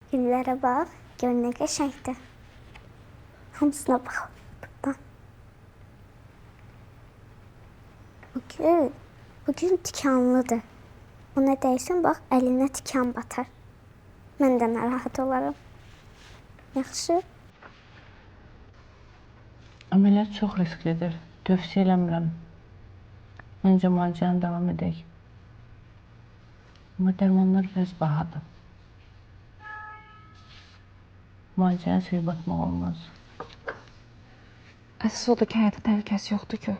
Güllərə bax, gör nə qəşəngdir. Hamısına bax buradan. Bugün tikanlıdır. Ona dəysən, bax, əlinə tikan batar. Mən də narahat olaram. Yaxşı. Əməliyyat çox risklidir. Tövsiyə eləmirəm. Məncə müalicəni davam edək. Amma dərmanlar biraz bahadır. Müalicəyə suyu batmaq olmaz. Əsas odur ki, həyata təhlükəsi yoxdur ki.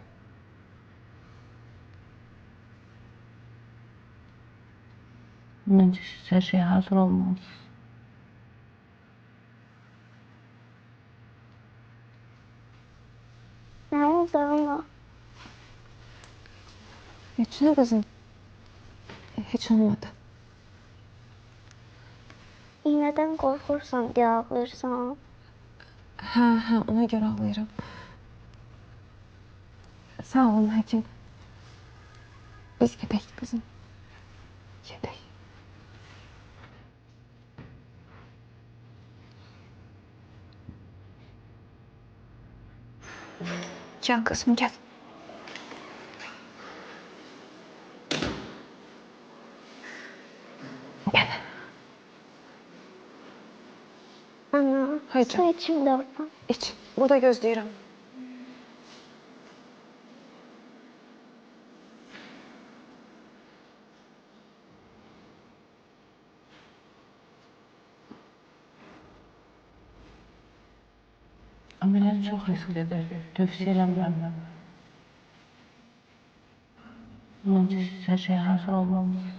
Məncə siz hər şeyə hazır olmalısınız. Nə oldu ona? Heç nə qızım. Heç olmadı. İynədən qorxursan, deyə ağlayırsan. Hə, ona görə ağlayıram. Sağ olun, həkim. Biz gedək, qızım. Gedək. Gəl qızım, gəl. Gəl. Ana, Haydi. su içim də oradan. İç. Burada gözləyirəm. Əməliyyat çox risklidir. Tövsiyə eləmirəm. Məncə siz hər şeyə hazır olmalısınız.